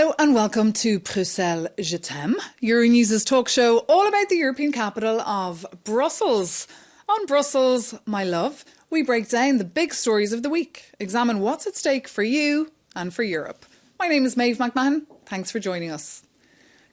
Hello and welcome to Bruxelles Je t'aime, Euronews' talk show all about the European capital of Brussels. On Brussels, my love, we break down the big stories of the week, examine what's at stake for you and for Europe. My name is Maeve McMahon. Thanks for joining us.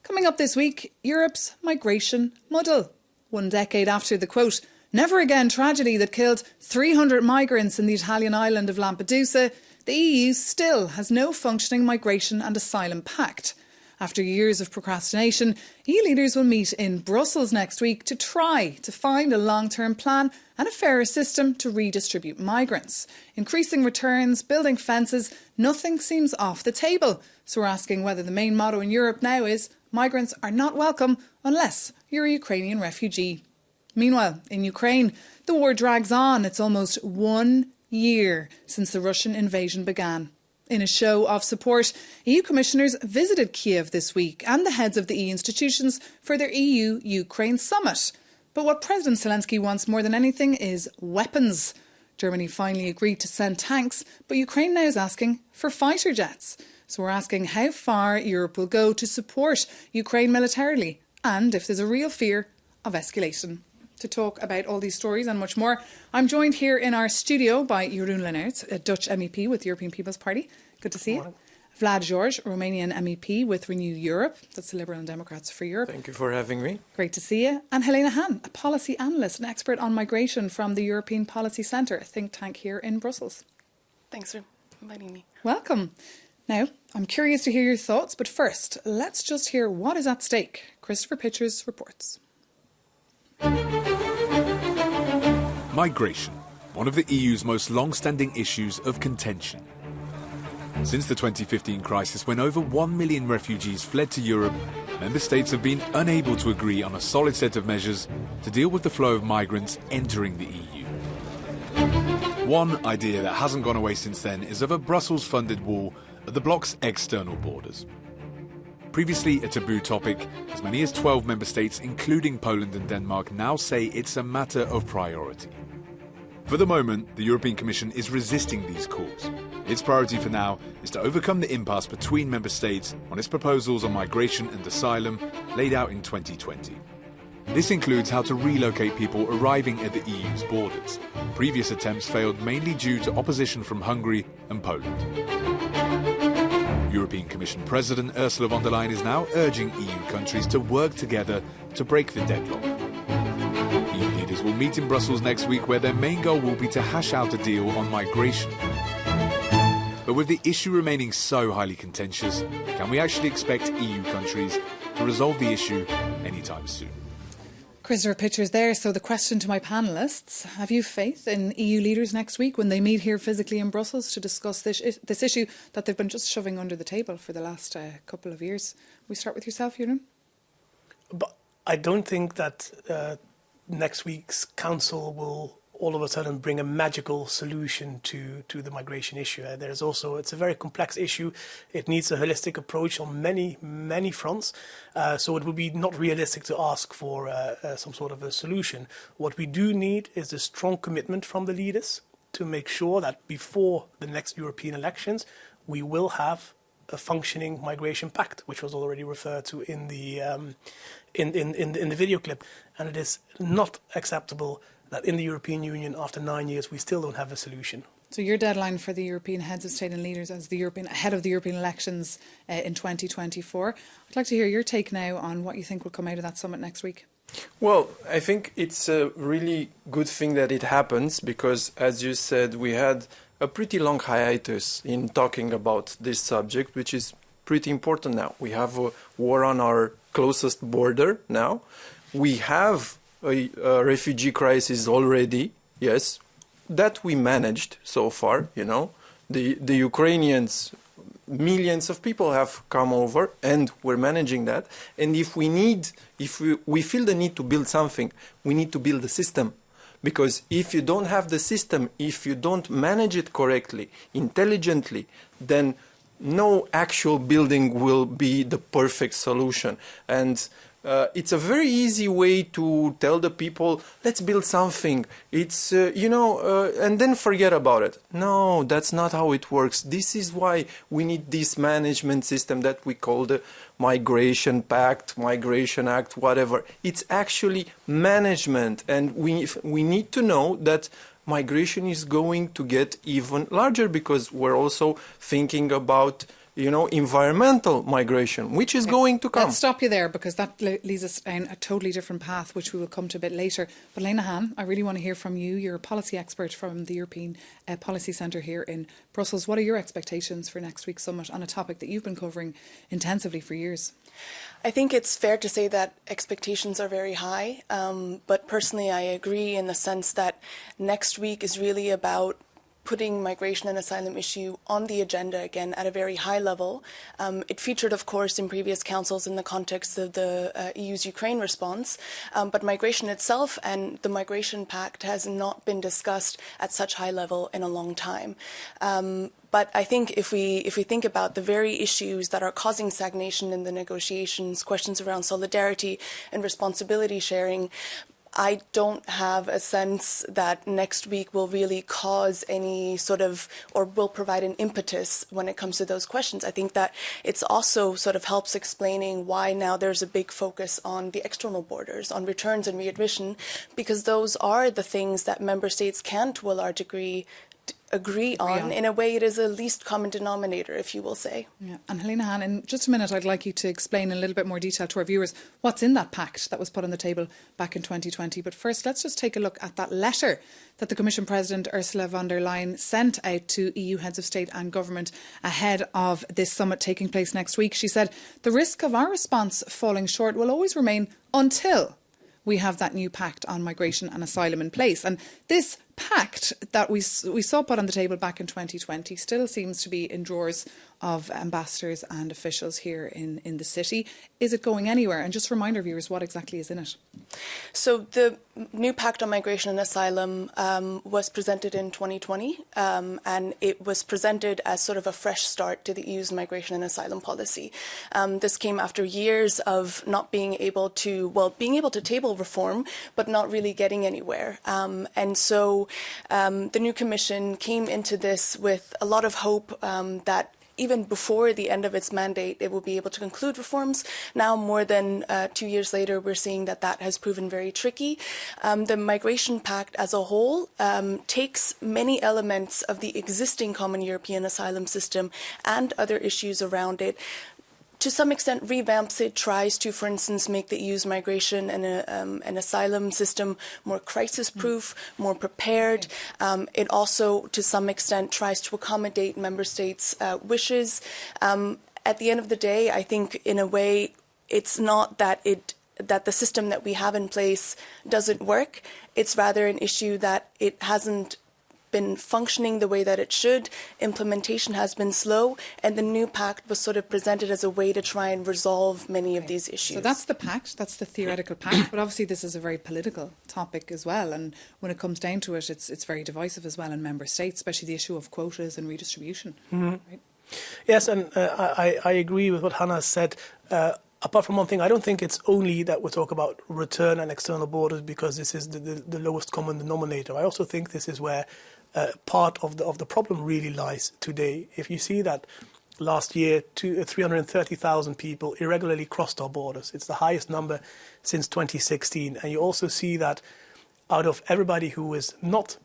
Coming up this week, Europe's migration muddle. 1 decade after the quote, "never again" tragedy that killed 300 migrants in the Italian island of Lampedusa, the EU still has no functioning migration and asylum pact. After years of procrastination, EU leaders will meet in Brussels next week to try to find a long-term plan and a fairer system to redistribute migrants. Increasing returns, building fences, nothing seems off the table. So we're asking whether the main motto in Europe now is migrants are not welcome unless you're a Ukrainian refugee. Meanwhile, in Ukraine, the war drags on. It's almost 1 year since the Russian invasion began. In a show of support, EU commissioners visited Kiev this week and the heads of the EU institutions for their EU-Ukraine summit. But what President Zelensky wants more than anything is weapons. Germany finally agreed to send tanks, but Ukraine now is asking for fighter jets. So we're asking how far Europe will go to support Ukraine militarily and if there's a real fear of escalation. To talk about all these stories and much more, I'm joined here in our studio by Jeroen Lenaerts, a Dutch MEP with the European People's Party. Good to see you. Vlad George, Romanian MEP with Renew Europe. That's the Liberal and Democrats for Europe. Thank you for having me. Great to see you. And Helena Han, a policy analyst, an expert on migration from the European Policy Centre, a think tank here in Brussels. Thanks for inviting me. Welcome. Now, I'm curious to hear your thoughts, but first, let's just hear what is at stake. Christopher Pitchers reports. Migration, one of the EU's most long-standing issues of contention. Since the 2015 crisis, when over 1 million refugees fled to Europe, member states have been unable to agree on a solid set of measures to deal with the flow of migrants entering the EU. One idea that hasn't gone away since then is of a Brussels-funded wall at the bloc's external borders. Previously a taboo topic, as many as 12 member states, including Poland and Denmark, now say it's a matter of priority. For the moment, the European Commission is resisting these calls. Its priority for now is to overcome the impasse between member states on its proposals on migration and asylum laid out in 2020. This includes how to relocate people arriving at the EU's borders. Previous attempts failed mainly due to opposition from Hungary and Poland. European Commission President Ursula von der Leyen is now urging EU countries to work together to break the deadlock. EU leaders will meet in Brussels next week, where their main goal will be to hash out a deal on migration. But with the issue remaining so highly contentious, can we actually expect EU countries to resolve the issue anytime soon? Christopher Pitchers there. So the question to my panellists, have you faith in EU leaders next week when they meet here physically in Brussels to discuss this issue that they've been just shoving under the table for the last couple of years? We start with yourself, Jeroen. But I don't think that next week's council will all of a sudden bring a magical solution to the migration issue. It's a very complex issue. It needs a holistic approach on many fronts. So it would be not realistic to ask for some sort of a solution. What we do need is a strong commitment from the leaders to make sure that before the next European elections, we will have a functioning migration pact, which was already referred to in the video clip. And it is not acceptable that in the European Union, after 9 years, we still don't have a solution. So your deadline for the European heads of state and leaders as the ahead of the European elections in 2024. I'd like to hear your take now on what you think will come out of that summit next week. Well, I think it's a really good thing that it happens because, as you said, we had a pretty long hiatus in talking about this subject, which is pretty important now. We have a war on our closest border now. We have a refugee crisis already, yes, that we managed so far, you know. The Ukrainians, millions of people have come over and we're managing that. And if we feel the need to build something, we need to build a system. Because if you don't have the system, if you don't manage it correctly, intelligently, then no actual building will be the perfect solution. And it's a very easy way to tell the people, let's build something. It's, and then forget about it. No, that's not how it works. This is why we need this management system that we call the Migration Pact, Migration Act, whatever. It's actually management. And we need to know that migration is going to get even larger because we're also thinking about environmental migration, which is going to come. Let's stop you there because that leads us down a totally different path, which we will come to a bit later. But Lena Hahn, I really want to hear from you. You're a policy expert from the European Policy Centre here in Brussels. What are your expectations for next week's summit on a topic that you've been covering intensively for years? I think it's fair to say that expectations are very high, but personally I agree in the sense that next week is really about putting migration and asylum issue on the agenda again at a very high level. It featured, of course, in previous councils in the context of the EU's Ukraine response, but migration itself and the Migration Pact has not been discussed at such high level in a long time. But I think if we think about the very issues that are causing stagnation in the negotiations, questions around solidarity and responsibility sharing, I don't have a sense that next week will really cause any sort of, or will provide an impetus when it comes to those questions. I think that it's also sort of helps explaining why now there's a big focus on the external borders, on returns and readmission, because those are the things that member states can, to a large degree, agree on. In a way, it is a least common denominator, if you will say. Yeah. And Helena Hahn, in just a minute, I'd like you to explain in a little bit more detail to our viewers what's in that pact that was put on the table back in 2020. But first, let's just take a look at that letter that the Commission President Ursula von der Leyen sent out to EU heads of state and government ahead of this summit taking place next week. She said, the risk of our response falling short will always remain until we have that new pact on migration and asylum in place. And this pact that we saw put on the table back in 2020 still seems to be in drawers of ambassadors and officials here in the city. Is it going anywhere? And just remind our viewers what exactly is in it. So the new pact on migration and asylum was presented in 2020, and it was presented as sort of a fresh start to the EU's migration and asylum policy. This came after years of not being able to, being able to table reform, but not really getting anywhere. And so the new Commission came into this with a lot of hope that even before the end of its mandate, it will be able to conclude reforms. Now, more than 2 years later, we're seeing that that has proven very tricky. The Migration Pact as a whole takes many elements of the existing common European asylum system and other issues around it, to some extent revamps it, tries to, for instance, make the EU's migration and an asylum system more crisis-proof, more prepared. It also, to some extent, tries to accommodate member states' wishes. At the end of the day, I think, in a way, it's not that that the system that we have in place doesn't work. It's rather an issue that it hasn't been functioning the way that it should. Implementation has been slow, and the new pact was sort of presented as a way to try and resolve many of these issues. So that's the pact, that's the theoretical pact, but obviously this is a very political topic as well, and when it comes down to it, it's very divisive as well in member states, especially the issue of quotas and redistribution. Mm-hmm. Right? Yes, and I agree with what Hannah said. Apart from one thing, I don't think it's only that we talk about return and external borders because this is the lowest common denominator. I also think this is where part of the problem really lies today. If you see that last year 330,000 people irregularly crossed our borders, it's the highest number since 2016, and you also see that out of everybody who is not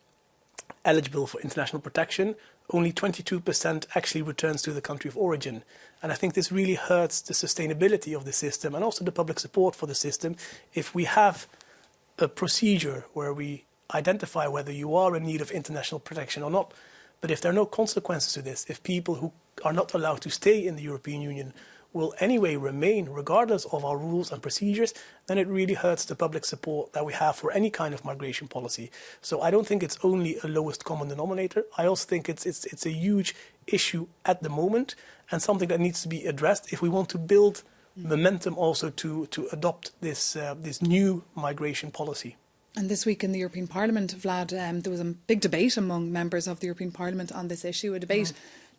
eligible for international protection, only 22% actually returns to the country of origin. And I think this really hurts the sustainability of the system and also the public support for the system if we have a procedure where we identify whether you are in need of international protection or not. But if there are no consequences to this, if people who are not allowed to stay in the European Union will anyway remain regardless of our rules and procedures, then it really hurts the public support that we have for any kind of migration policy. So I don't think it's only a lowest common denominator. I also think it's a huge issue at the moment and something that needs to be addressed if we want to build momentum also to adopt this new migration policy. And this week in the European Parliament, Vlad, there was a big debate among members of the European Parliament on this issue, a debate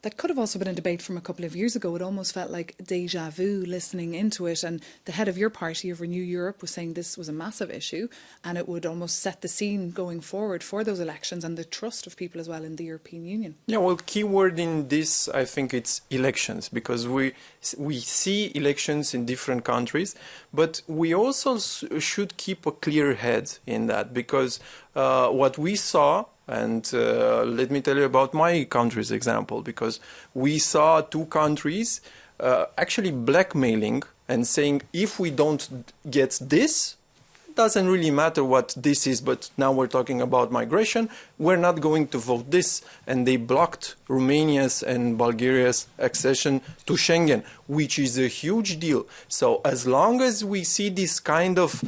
that could have also been a debate from a couple of years ago. It almost felt like deja vu listening into it. And the head of your party of Renew Europe was saying this was a massive issue and it would almost set the scene going forward for those elections and the trust of people as well in the European Union. Yeah, well, key word in this, I think it's elections, because we see elections in different countries, but we also should keep a clear head in that, because what we saw, and let me tell you about my country's example, because we saw two countries actually blackmailing and saying, if we don't get this, it doesn't really matter what this is, but now we're talking about migration, we're not going to vote this. And they blocked Romania's and Bulgaria's accession to Schengen, which is a huge deal. So as long as we see this kind of,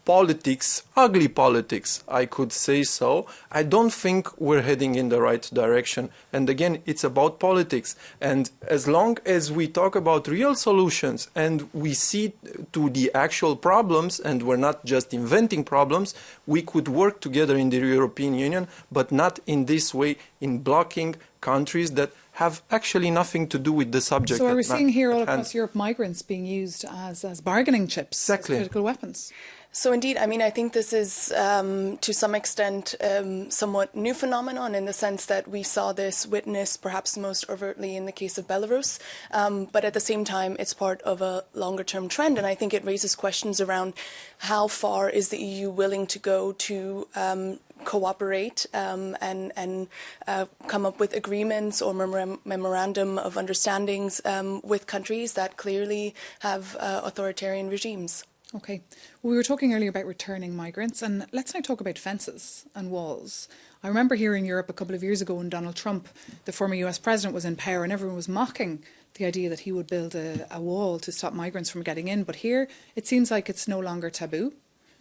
politics, ugly politics, I could say so, I don't think we're heading in the right direction. And again, it's about politics. And as long as we talk about real solutions and we see to the actual problems and we're not just inventing problems, we could work together in the European Union, but not in this way, in blocking countries that have actually nothing to do with the subject. So are we seeing here all across Europe migrants being used as bargaining chips, exactly, as political weapons? So indeed, I think this is to some extent somewhat new phenomenon in the sense that we saw this witnessed perhaps most overtly in the case of Belarus, but at the same time it's part of a longer term trend, and I think it raises questions around how far is the EU willing to go to cooperate and come up with agreements or memorandum of understandings with countries that clearly have authoritarian regimes. Okay. Well, we were talking earlier about returning migrants, and let's now talk about fences and walls. I remember here in Europe a couple of years ago when Donald Trump, the former US president, was in power and everyone was mocking the idea that he would build a wall to stop migrants from getting in. But here it seems like it's no longer taboo,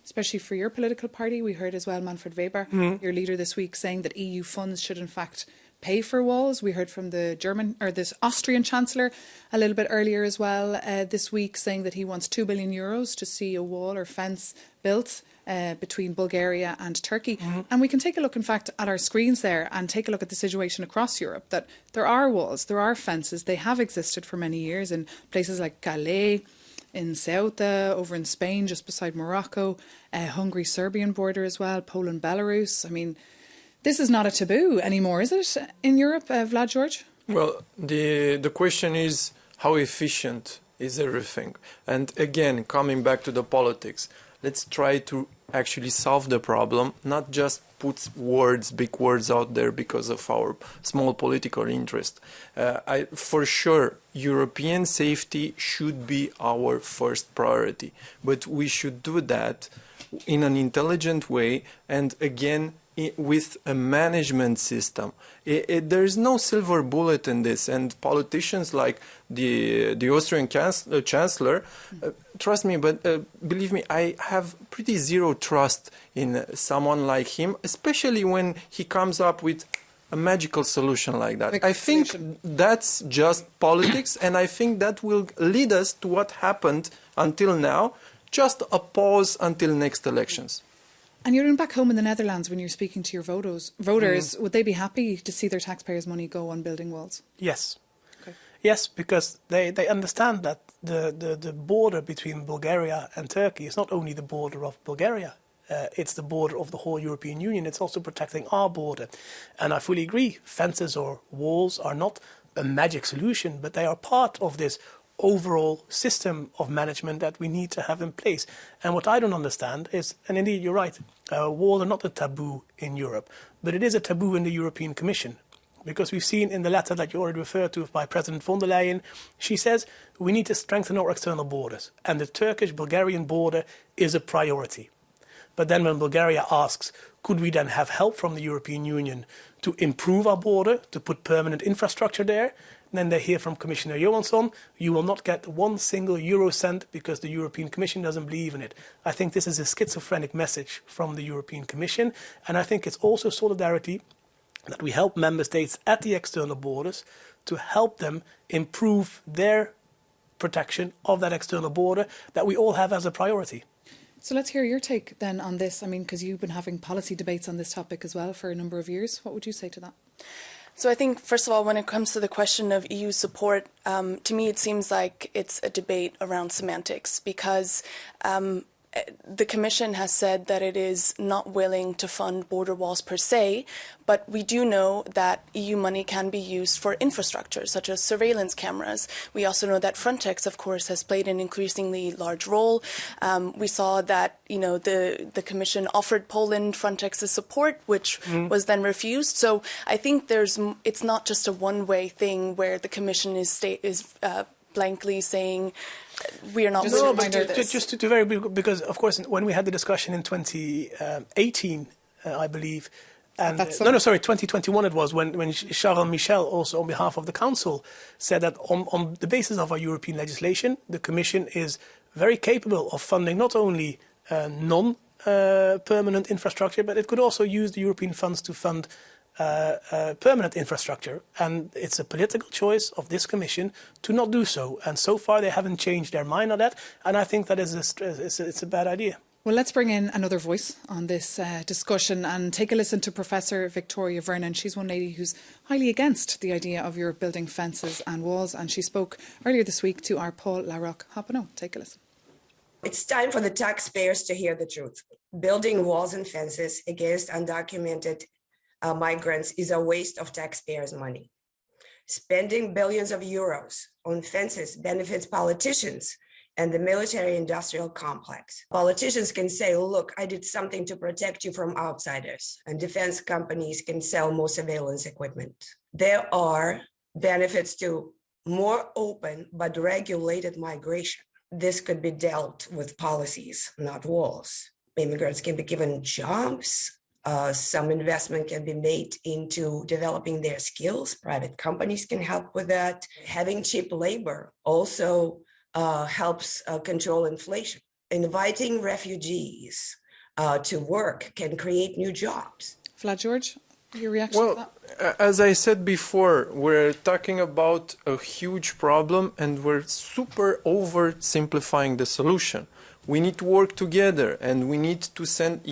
especially for your political party. We heard as well Manfred Weber, your leader this week, saying that EU funds should in fact pay for walls. We heard from the Austrian Chancellor a little bit earlier as well this week, saying that he wants €2 billion to see a wall or fence built between Bulgaria and Turkey. And we can take a look, in fact, at our screens there and take a look at the situation across Europe, that there are walls, there are fences. They have existed for many years in places like Calais, in Ceuta, over in Spain, just beside Morocco, Hungary-Serbian border as well, Poland-Belarus. I mean, this is not a taboo anymore, is it, in Europe, Vlad George? Well, the question is, how efficient is everything? And again, coming back to the politics, let's try to actually solve the problem, not just put big words out there because of our small political interest. For sure, European safety should be our first priority, but we should do that in an intelligent way, and again, with a management system. There's no silver bullet in this, and politicians like the Austrian Chancellor, trust me, but believe me, I have pretty zero trust in someone like him, especially when he comes up with a magical solution like that. I think that's just politics, and I think that will lead us to what happened until now, just a pause until next elections. And you're back home in the Netherlands when you're speaking to your voters. Would they be happy to see their taxpayers' money go on building walls? Yes. Okay. Yes, because they understand that the border between Bulgaria and Turkey is not only the border of Bulgaria, it's the border of the whole European Union. It's also protecting our border. And I fully agree, fences or walls are not a magic solution, but they are part of this overall system of management that we need to have in place. And what I don't understand is, and indeed you're right, walls are not a taboo in Europe, but it is a taboo in the European Commission. Because we've seen in the letter that you already referred to by President von der Leyen, she says we need to strengthen our external borders, and the Turkish-Bulgarian border is a priority. But then when Bulgaria asks, could we then have help from the European Union to improve our border, to put permanent infrastructure there, then they hear from Commissioner Johansson, you will not get one single euro cent because the European Commission doesn't believe in it. I think this is a schizophrenic message from the European Commission, and I think it's also solidarity that we help member states at the external borders to help them improve their protection of that external border that we all have as a priority. So let's hear your take then on this. I mean, because you've been having policy debates on this topic as well for a number of years. What would you say to that? So I think, first of all, when it comes to the question of EU support, to me it seems like it's a debate around semantics, because the Commission has said that it is not willing to fund border walls per se, but we do know that EU money can be used for infrastructure, such as surveillance cameras. We also know that Frontex, of course, has played an increasingly large role. We saw that, the Commission offered Poland Frontex's support, which was then refused. So I think it's not just a one-way thing where the Commission is blankly saying we are not willing to do this. Just to very brief, because of course when we had the discussion in 2018, I believe, and 2021 it was, when Charles Michel also on behalf of the Council said that on the basis of our European legislation, the Commission is very capable of funding not only non-permanent infrastructure, but it could also use the European funds to fund permanent infrastructure, and it's a political choice of this Commission to not do so. And so far, they haven't changed their mind on that, and I think that it's a bad idea. Well, let's bring in another voice on this discussion and take a listen to Professor Victoria Vernon. She's one lady who's highly against the idea of Europe building fences and walls, and she spoke earlier this week to our Paul Larocque. Hopino, take a listen. It's time for the taxpayers to hear the truth. Building walls and fences against undocumented migrants is a waste of taxpayers' money. Spending billions of euros on fences benefits politicians and the military-industrial complex. Politicians can say, look, I did something to protect you from outsiders, and defense companies can sell more surveillance equipment. There are benefits to more open but regulated migration. This could be dealt with policies, not walls. Immigrants can be given jobs. Some investment can be made into developing their skills. Private companies can help with that. Having cheap labor also helps control inflation. Inviting refugees to work can create new jobs. Vlad George, your reaction to that? Well, as I said before, we're talking about a huge problem and we're super oversimplifying the solution. We need to work together and we need to send,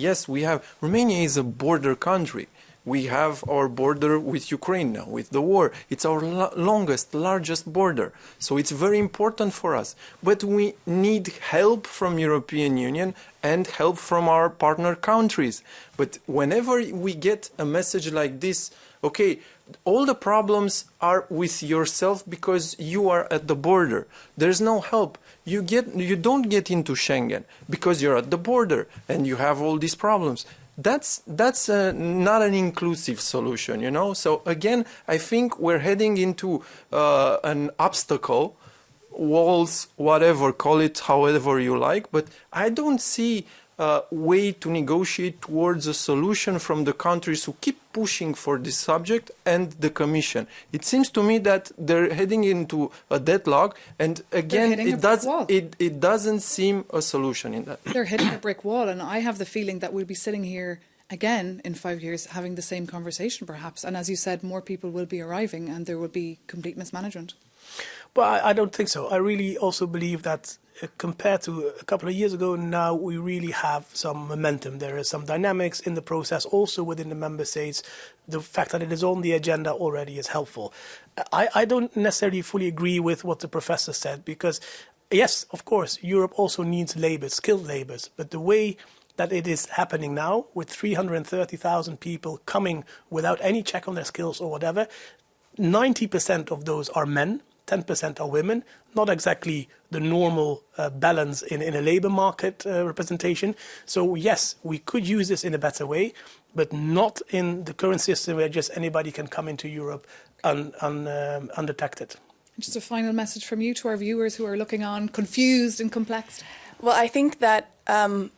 Romania is a border country. We have our border with Ukraine now, with the war. It's our largest border. So it's very important for us. But we need help from European Union and help from our partner countries. But whenever we get a message like this, okay, all the problems are with yourself because you are at the border. There's no help. You don't get into Schengen because you're at the border and you have all these problems. That's not an inclusive solution, So again, I think we're heading into an obstacle, walls, whatever, call it however you like, but I don't see a way to negotiate towards a solution from the countries who keep pushing for this subject and the Commission. It seems to me that they're heading into a deadlock, and again, it doesn't seem a solution in that. They're hitting a brick wall, and I have the feeling that we'll be sitting here again in 5 years having the same conversation perhaps, and as you said, more people will be arriving and there will be complete mismanagement. Well, I don't think so. I really also believe that compared to a couple of years ago, now we really have some momentum. There is some dynamics in the process, also within the member states. The fact that it is on the agenda already is helpful. I don't necessarily fully agree with what the professor said, because, yes, of course, Europe also needs labour, skilled labourers, but the way that it is happening now, with 330,000 people coming without any check on their skills or whatever, 90% of those are men, 10% are women, not exactly the normal balance in a labour market representation. So yes, we could use this in a better way, but not in the current system where just anybody can come into Europe undetected. Just a final message from you to our viewers who are looking on confused and complexed. Well, I think that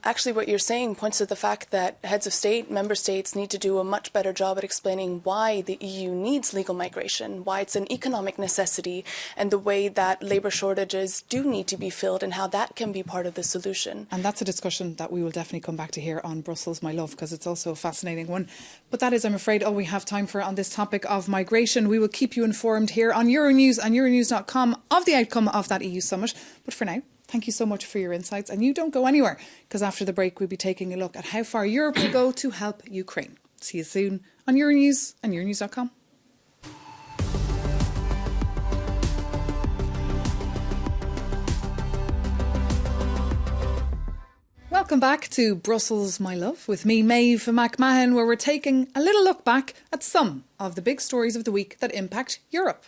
actually what you're saying points to the fact that heads of state, member states need to do a much better job at explaining why the EU needs legal migration, why it's an economic necessity, and the way that labour shortages do need to be filled and how that can be part of the solution. And that's a discussion that we will definitely come back to here on Brussels, my love, because it's also a fascinating one. But that is, I'm afraid, all we have time for on this topic of migration. We will keep you informed here on Euronews and Euronews.com of the outcome of that EU summit. But for now, thank you so much for your insights, and you don't go anywhere, because after the break we'll be taking a look at how far Europe will go to help Ukraine. See you soon on Euronews and Euronews.com. Welcome back to Brussels, my love, with me, Maeve McMahon, where we're taking a little look back at some of the big stories of the week that impact Europe.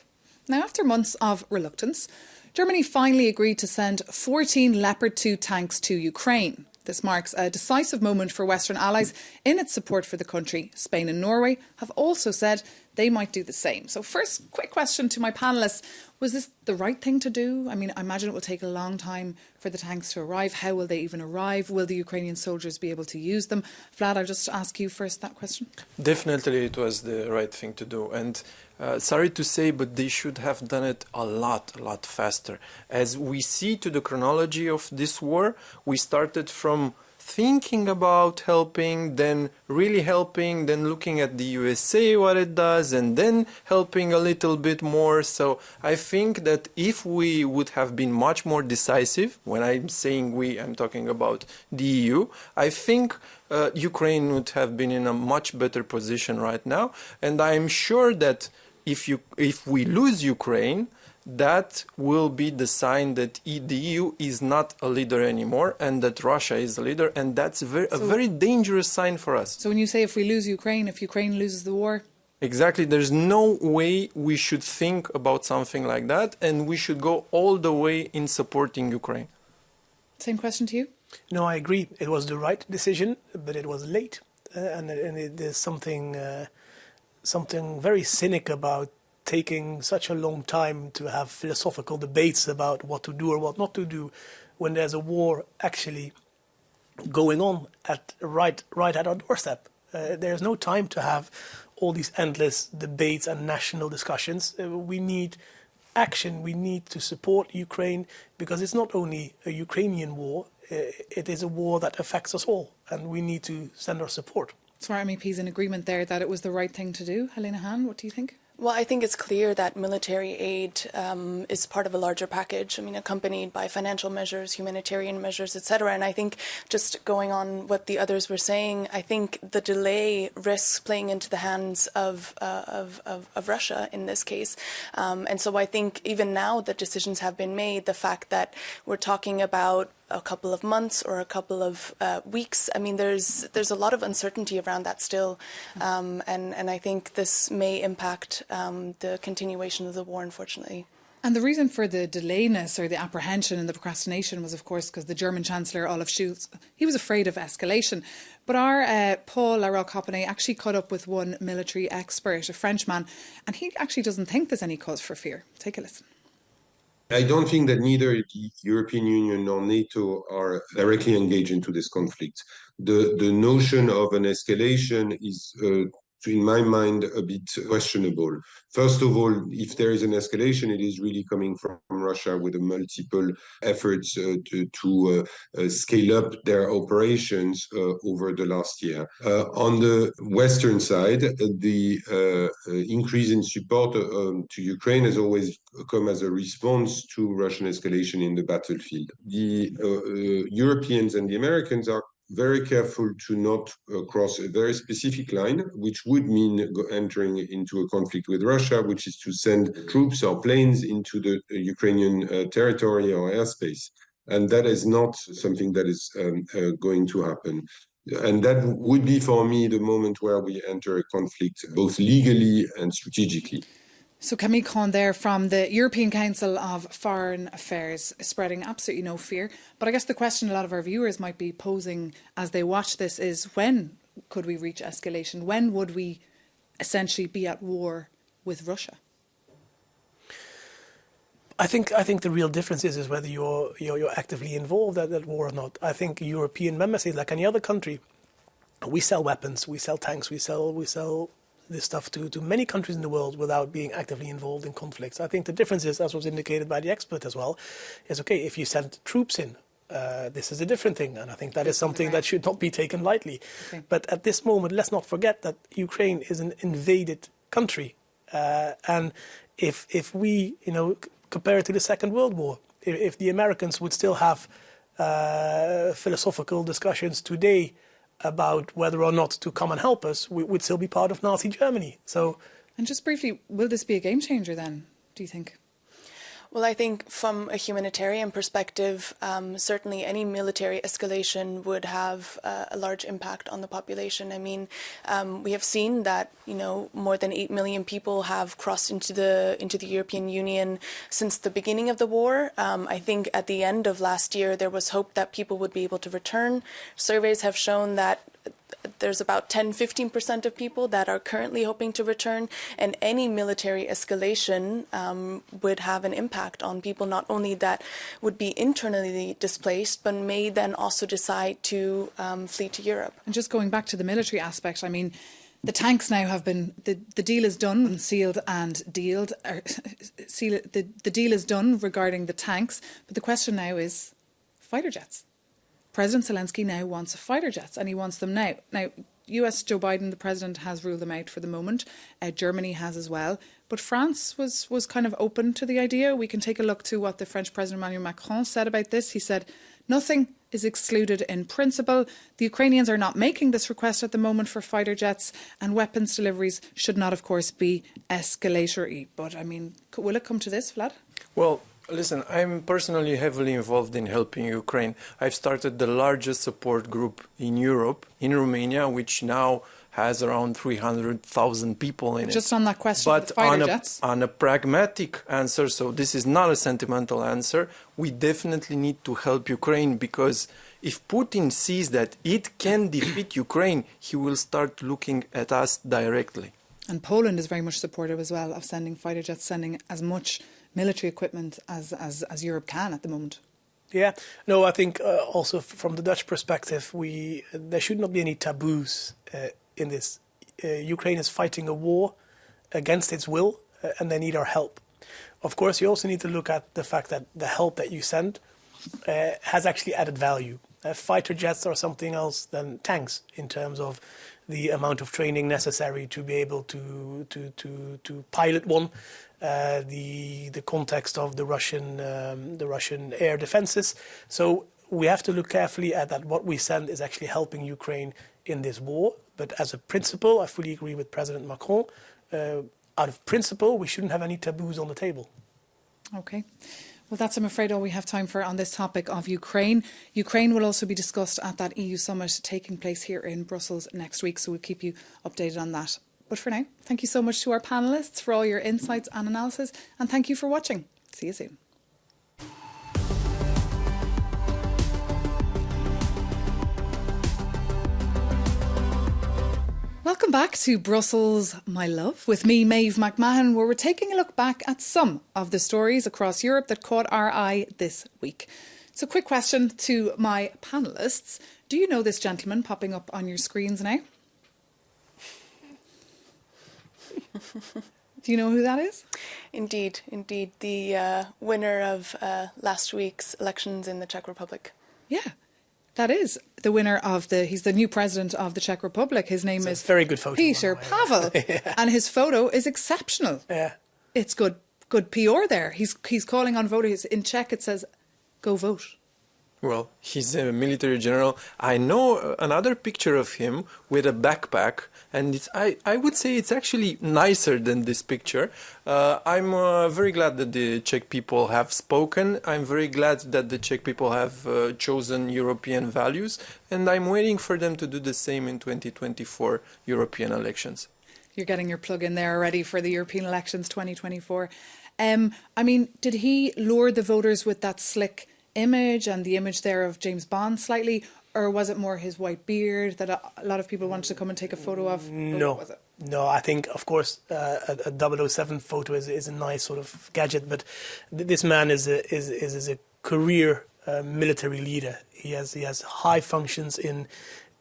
Now, after months of reluctance, Germany finally agreed to send 14 Leopard 2 tanks to Ukraine. This marks a decisive moment for Western allies in its support for the country. Spain and Norway have also said they might do the same. So first, quick question to my panellists. Was this the right thing to do? I mean, I imagine it will take a long time for the tanks to arrive. How will they even arrive? Will the Ukrainian soldiers be able to use them? Vlad, I'll just ask you first that question. Definitely it was the right thing to do. And sorry to say, but they should have done it a lot faster. As we see to the chronology of this war, we started from thinking about helping, then really helping, then looking at the USA, what it does, and then helping a little bit more. So I think that if we would have been much more decisive, when I'm saying we, I'm talking about the EU, I think Ukraine would have been in a much better position right now. And I'm sure that if we lose Ukraine, that will be the sign that the EU is not a leader anymore and that Russia is a leader, and that's a very dangerous sign for us. So when you say if we lose Ukraine, if Ukraine loses the war? Exactly. There's no way we should think about something like that, and we should go all the way in supporting Ukraine. Same question to you? No, I agree. It was the right decision, but it was late. And there's something very cynic about taking such a long time to have philosophical debates about what to do or what not to do when there's a war actually going on right at our doorstep. There's no time to have all these endless debates and national discussions. We need action. We need to support Ukraine because it's not only a Ukrainian war, it is a war that affects us all, and we need to send our support. So our MEPs in agreement there that it was the right thing to do. Helena Hahn, what do you think? Well, I think it's clear that military aid is part of a larger package. I mean, accompanied by financial measures, humanitarian measures, etc. And I think just going on what the others were saying, I think the delay risks playing into the hands of Russia in this case. And so I think even now that decisions have been made, the fact that we're talking about a couple of months or a couple of weeks. I mean, there's a lot of uncertainty around that still, and I think this may impact the continuation of the war, unfortunately. And the reason for the delayness or the apprehension and the procrastination was, of course, because the German Chancellor, Olaf Scholz, he was afraid of escalation. But our Paul Larocque-Hoppenet actually caught up with one military expert, a Frenchman, and he actually doesn't think there's any cause for fear. Take a listen. I don't think that neither the European Union nor NATO are directly engaged into this conflict. The notion of an escalation is, in my mind, a bit questionable. First of all, if there is an escalation, it is really coming from Russia with a multiple efforts to scale up their operations over the last year. On the Western side, the increase in support to Ukraine has always come as a response to Russian escalation in the battlefield. The Europeans and the Americans are very careful to not cross a very specific line, which would mean entering into a conflict with Russia, which is to send troops or planes into the Ukrainian territory or airspace. And that is not something that is going to happen. And that would be, for me, the moment where we enter a conflict, both legally and strategically. So Camille Cohn there from the European Council of Foreign Affairs, spreading absolutely no fear. But I guess the question a lot of our viewers might be posing as they watch this is, when could we reach escalation? When would we essentially be at war with Russia? I think the real difference is whether you're actively involved at that war or not. I think European member states, like any other country, we sell weapons, we sell tanks, we sell this stuff to many countries in the world without being actively involved in conflicts. I think the difference is, as was indicated by the expert as well, is okay, if you send troops in, this is a different thing, and I think that is something that should not be taken lightly. Okay. But at this moment, let's not forget that Ukraine is an invaded country, and if we, compare it to the Second World War, if the Americans would still have philosophical discussions today about whether or not to come and help us, we would still be part of Nazi Germany. So, and just briefly, will this be a game changer then, do you think? Well, I think from a humanitarian perspective, certainly any military escalation would have a large impact on the population. I mean, we have seen that, more than 8 million people have crossed into the European Union since the beginning of the war. I think at the end of last year, there was hope that people would be able to return. Surveys have shown that there's about 10-15% of people that are currently hoping to return, and any military escalation would have an impact on people not only that would be internally displaced, but may then also decide to flee to Europe. And just going back to the military aspect, I mean, the tanks now have been, the deal is done and sealed and dealed. The deal is done regarding the tanks, but the question now is fighter jets. President Zelensky now wants fighter jets, and he wants them now. Now, US Joe Biden, the president, has ruled them out for the moment. Germany has as well. But France was kind of open to the idea. We can take a look to what the French President Emmanuel Macron said about this. He said, nothing is excluded in principle. The Ukrainians are not making this request at the moment for fighter jets, and weapons deliveries should not, of course, be escalatory. But, I mean, will it come to this, Vlad? Well, listen, I'm personally heavily involved in helping Ukraine. I've started the largest support group in Europe, in Romania, which now has around 300,000 people in it. Just on that question of fighter jets. On a pragmatic answer, so this is not a sentimental answer, we definitely need to help Ukraine, because if Putin sees that it can defeat Ukraine, he will start looking at us directly. And Poland is very much supportive as well of sending fighter jets, sending as much military equipment as Europe can at the moment. Yeah, no, I think also from the Dutch perspective, there should not be any taboos in this. Ukraine is fighting a war against its will, and they need our help. Of course, you also need to look at the fact that the help that you send has actually added value. Fighter jets are something else than tanks in terms of the amount of training necessary to be able to pilot one. The context of the Russian air defenses. So we have to look carefully at that. What we send is actually helping Ukraine in this war. But as a principle, I fully agree with President Macron. Out of principle, we shouldn't have any taboos on the table. Okay. Well, that's, I'm afraid, all we have time for on this topic of Ukraine. Ukraine will also be discussed at that EU summit taking place here in Brussels next week, so we'll keep you updated on that. But for now, thank you so much to our panellists for all your insights and analysis, and thank you for watching. See you soon. Welcome back to Brussels, my love, with me, Maeve McMahon, where we're taking a look back at some of the stories across Europe that caught our eye this week. So, quick question to my panellists. Do you know this gentleman popping up on your screens now? Do you know who that is? Indeed. The winner of last week's elections in the Czech Republic. Yeah, that is the winner of he's the new president of the Czech Republic. His name is very good photo, Peter Pavel. Yeah. And his photo is exceptional. Yeah. It's good PR there. He's calling on voters. In Czech it says, go vote. Well, he's a military general. I know another picture of him with a backpack, and I would say it's actually nicer than this picture. I'm very glad that the Czech people have spoken. I'm very glad that the Czech people have chosen European values, and I'm waiting for them to do the same in 2024 European elections. You're getting your plug in there already for the European elections 2024. I mean, did he lure the voters with that slick image and the image there of James Bond slightly, or was it more his white beard that a lot of people wanted to come and take a photo of? No, I think, of course, a 007 photo is a nice sort of gadget, but this man is a career military leader. He has high functions in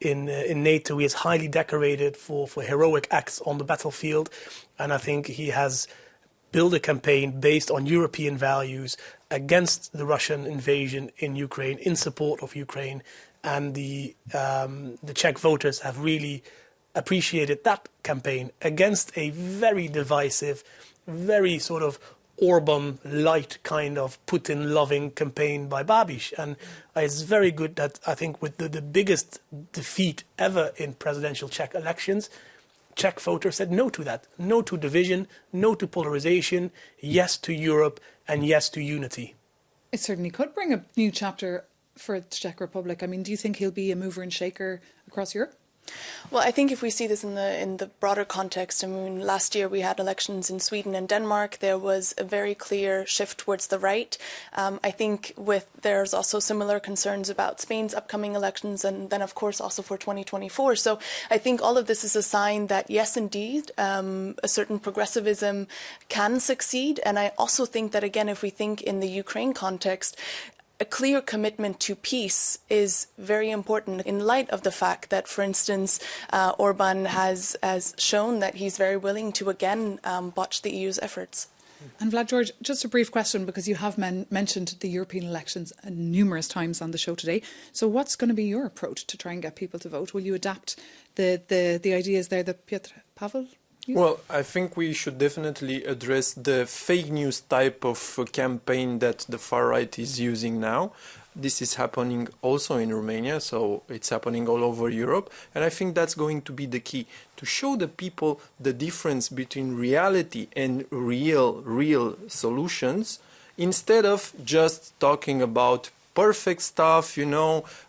NATO. He is highly decorated for heroic acts on the battlefield, and I think he has built a campaign based on European values against the Russian invasion in Ukraine, in support of Ukraine, and the Czech voters have really appreciated that campaign against a very divisive, very sort of Orban-light kind of Putin-loving campaign by Babiš. And it's very good that I think with the biggest defeat ever in presidential Czech elections, Czech voters said no to that. No to division, no to polarization, yes to Europe, and yes to unity. It certainly could bring a new chapter for the Czech Republic. I mean, do you think he'll be a mover and shaker across Europe? Well, I think if we see this in the broader context, I mean, last year we had elections in Sweden and Denmark. There was a very clear shift towards the right. I think there's also similar concerns about Spain's upcoming elections, and then of course also for 2024. So I think all of this is a sign that yes, indeed, a certain progressivism can succeed. And I also think that, again, if we think in the Ukraine context, a clear commitment to peace is very important in light of the fact that, for instance, Orban has shown that he's very willing to again botch the EU's efforts. And Vlad George, just a brief question, because you have mentioned the European elections numerous times on the show today. So what's going to be your approach to try and get people to vote? Will you adapt the ideas there that Piotr Pavel? Well, I think we should definitely address the fake news type of campaign that the far right is using now. This is happening also in Romania, so it's happening all over Europe. And I think that's going to be the key, to show the people the difference between reality and real solutions, instead of just talking about perfect stuff,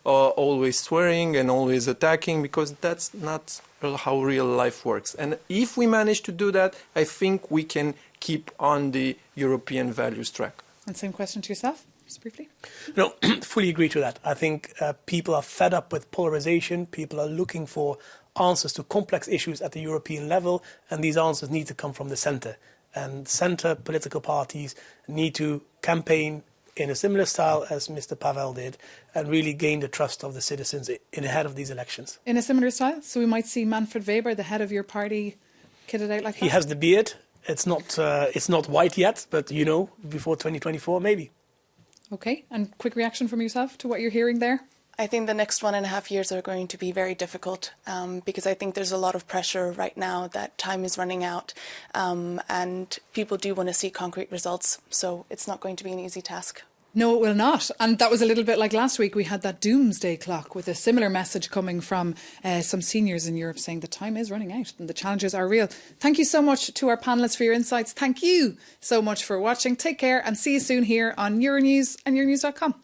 always swearing and always attacking, because that's not how real life works. And if we manage to do that, I think we can keep on the European values track. And same question to yourself, just briefly. No, fully agree to that. I think people are fed up with polarization. People are looking for answers to complex issues at the European level, and these answers need to come from the centre. And centre political parties need to campaign in a similar style as Mr. Pavel did, and really gain the trust of the citizens in ahead of these elections. In a similar style? So we might see Manfred Weber, the head of your party, kitted out like that? He has the beard. It's not white yet, but before 2024, maybe. Okay, and quick reaction from yourself to what you're hearing there? I think the next 1.5 years are going to be very difficult because I think there's a lot of pressure right now that time is running out and people do want to see concrete results. So it's not going to be an easy task. No, it will not. And that was a little bit like last week. We had that doomsday clock with a similar message coming from some seniors in Europe saying the time is running out and the challenges are real. Thank you so much to our panellists for your insights. Thank you so much for watching. Take care and see you soon here on Euronews and Euronews.com.